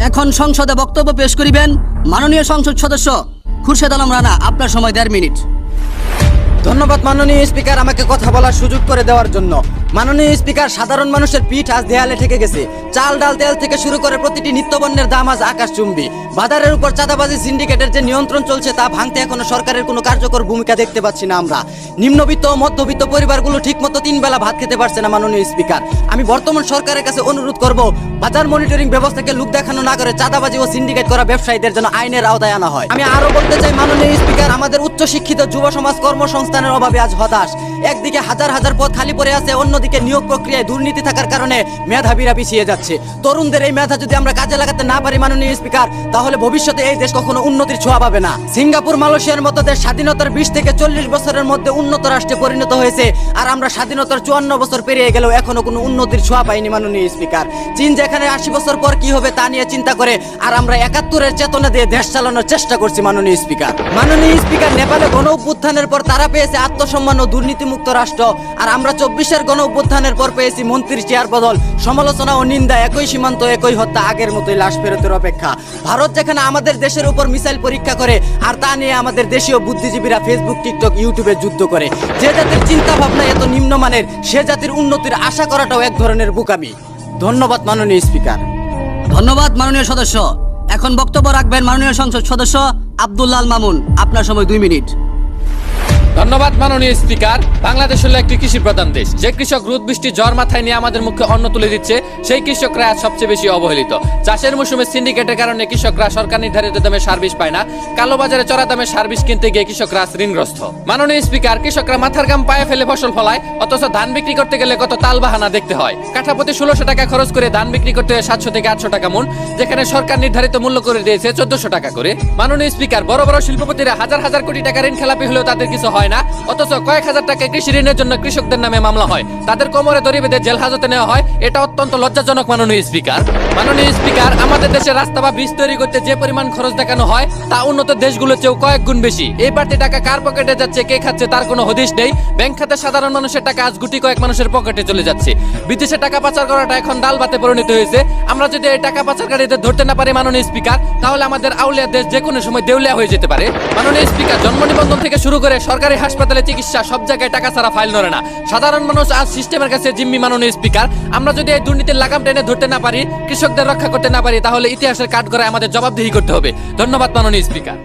এখন সংসদে বক্তব্য পেশ করিবেন মাননীয় সংসদ সদস্য খুরশেদ আলম রানা। আপনার সময় 1.5 মিনিট। ধন্যবাদ মাননীয় স্পিকার, আমাকে কথা বলার সুযোগ করে দেওয়ার জন্য। মাননীয় স্পিকার, সাধারণ মানুষের পিঠ আজ দেয়ালে ঠেকে গেছে। চাল ডাল তেল থেকে শুরু করে প্রতিটি নিত্যপণ্যের দাম আজ আকাশচুম্বী। বাজারের উপর চাঁদাবাজি সিন্ডিকেটের যে নিয়ন্ত্রণ চলছে তা ভাঙতে এখনো সরকারের কোনো কার্যকর ভূমিকা দেখতে পাচ্ছি না আমরা। নিম্নবিত্ত ও মধ্যবিত্ত পরিবারগুলো ঠিকমতো 3 বেলা ভাত খেতে পারছে না। মাননীয় স্পিকার, আমি বর্তমান সরকারের কাছে অনুরোধ করব, বাজার মনিটরিং ব্যবস্থাকে লোক দেখানো না করে চাঁদাবাজি ও সিন্ডিকেট করা ব্যবসায়ীদের জন্য আইনের আওতায় আনা হয়। আমি আরো বলতে চাই মাননীয় স্পিকার, আমাদের উচ্চ শিক্ষিত যুব সমাজ কর্মসংস্থানের অভাবে আজ হতাশ। একদিকে হাজার হাজার পদ খালি পড়ে আছে, অন্যদিকে নিয়োগ প্রক্রিয়ায় দুর্নীতি থাকার কারণে মেধাবীরা পিছিয়ে যাচ্ছে। তরুণদের এই মেধা যদি আমরা কাজে লাগাতে না পারি মাননীয় স্পিকার, তাহলে ভবিষ্যতে এই দেশ কখনো উন্নতির ছোঁয়া পাবে না। সিঙ্গাপুর, মালয়েশিয়ার মতো দেশ স্বাধীনতার 20 থেকে 40 বছরের মধ্যে উন্নত রাষ্ট্রে পরিণত হয়েছে, আর আমরা স্বাধীনতার 54 বছর পেরিয়ে গেলেও এখনো কোনো উন্নতির ছোঁয়া পাইনি মাননীয় স্পিকার। চীন যেখানে 80 বছর পর কি হবে তা নিয়ে চিন্তা করে, আর আমরা 71-এর চেতনা দিয়ে দেশ চালানোর চেষ্টা করছি মাননীয় স্পিকার। মাননীয় স্পিকার, নেপালে গণ অভ্যুত্থানের পর তারা পেয়েছে আত্মসম্মান ও দুর্নীতিমুক্ত রাষ্ট্র, আর আমরা 24-এর গণ অভ্যুত্থানের পর পেয়েছি মন্ত্রীর চেয়ার বদল, সমালোচনা ও নিন্দা, একই সীমান্ত একই হত্যা, আগের মতোই লাশ ফেরতের অপেক্ষা। ভারত যেখানে আমাদের দেশের উপর মিসাইল পরীক্ষা করে, আর তা নিয়ে আমাদের দেশীয় বুদ্ধিজীবীরা ফেসবুক, টিকটক, ইউটিউবে যুদ্ধ করে। যে জাতির চিন্তা ভাবনা এত নিম্নমানের, সে জাতির উন্নতির আশা করাটাও এক ধরনের বোকামি। ধন্যবাদ মাননীয় স্পিকার। ধন্যবাদ মাননীয় সদস্য। এখন বক্তব্য রাখবেন মাননীয় সংসদ সদস্য আব্দুল্লাহ আল মামুন। আপনার সময় 2 মিনিট। ধন্যবাদ মাননীয় স্পিকার। বাংলাদেশ হলো একটি কৃষি প্রধান দেশ। যে কৃষক রোদ বৃষ্টি জ্বর মাথায় নিয়ে আমাদের মুখে অন্ন তুলে দিচ্ছে, সেই কৃষকরা আজ সবচেয়ে বেশি অবহেলিত। চাষের মৌসুমে সিন্ডিকেটের কারণে কৃষকরা সরকার নির্ধারিত দামে সার বীজ পায় না। কালোবাজারে চড়া দামে সার বীজ কিনতে গিয়ে কৃষকরা ঋণগ্রস্ত। মাননীয় স্পিকার, কৃষকরা মাথার ঘাম পায়ে ফেলে ফসল ফলায়, অথচ ধান বিক্রি করতে গেলে কত তাল বাহানা দেখতে হয়। কাঠাপ্রতি 1600 টাকা খরচ করে ধান বিক্রি করতে হয় 700 থেকে 800 টাকা মন, যেখানে সরকার নির্ধারিত মূল্য করে দিয়েছে 1400 টাকা করে। মাননীয় স্পিকার, বড় বড় শিল্পপতিরা হাজার হাজার কোটি টাকা ঋণ খেলাপি হলেও তাদের কিছু হয় না, অথচ কয়েক হাজার টাকা কৃষি ঋণের জন্য কৃষকদের নামে মামলা হয়, তাদের কোমরে দড়ি বেঁধে জেল হাজতে নেওয়া হয়। এটা অত্যন্ত লজ্জাজনক মাননীয় স্পিকার। মাননীয় স্পিকার, আমাদের দেশে রাস্তা বা ব্রিজ তৈরি করতে যে পরিমাণ খরচ দেখানো হয় তা উন্নত দেশগুলোর চেয়েও কয়েক গুণ বেশি। এই বাড়তি টাকা কার পকেটে যাচ্ছে, কে খাচ্ছে তার কোনো হদিশ নেই। ব্যাংক খাতে সাধারণ মানুষের টাকা আজ গুটি কয়েক মানুষের পকেটে চলে যাচ্ছে। বিদেশে টাকা পাচার করাটা এখন ডাল ভাতে পরিণত হয়েছে। আমরা যদি এই টাকা পাচারকারীদের ধরতে না পারি মাননীয় স্পিকার, তাহলে আমাদের আউলিয়া দেশ যে কোনো সময় দেউলিয়া হয়ে যেতে পারে। মাননীয় স্পিকার, জন্ম নিবন্ধন থেকে শুরু করে সরকারি হাসপাতালে চিকিৎসা, সব জায়গায় টাকা ছাড়া ফাইল নড়ে না। সাধারণ মানুষ আজ সিস্টেমের কাছে জিম্মি। মাননীয় স্পিকার, আমরা যদি এই দুর্নীতির লাগাম টেনে ধরতে না পারি, কৃষকদের রক্ষা করতে না পারি, তাহলে ইতিহাসের কাঠগড়ায় আমাদের জবাবদিহি করতে হবে। ধন্যবাদ মাননীয় স্পিকার।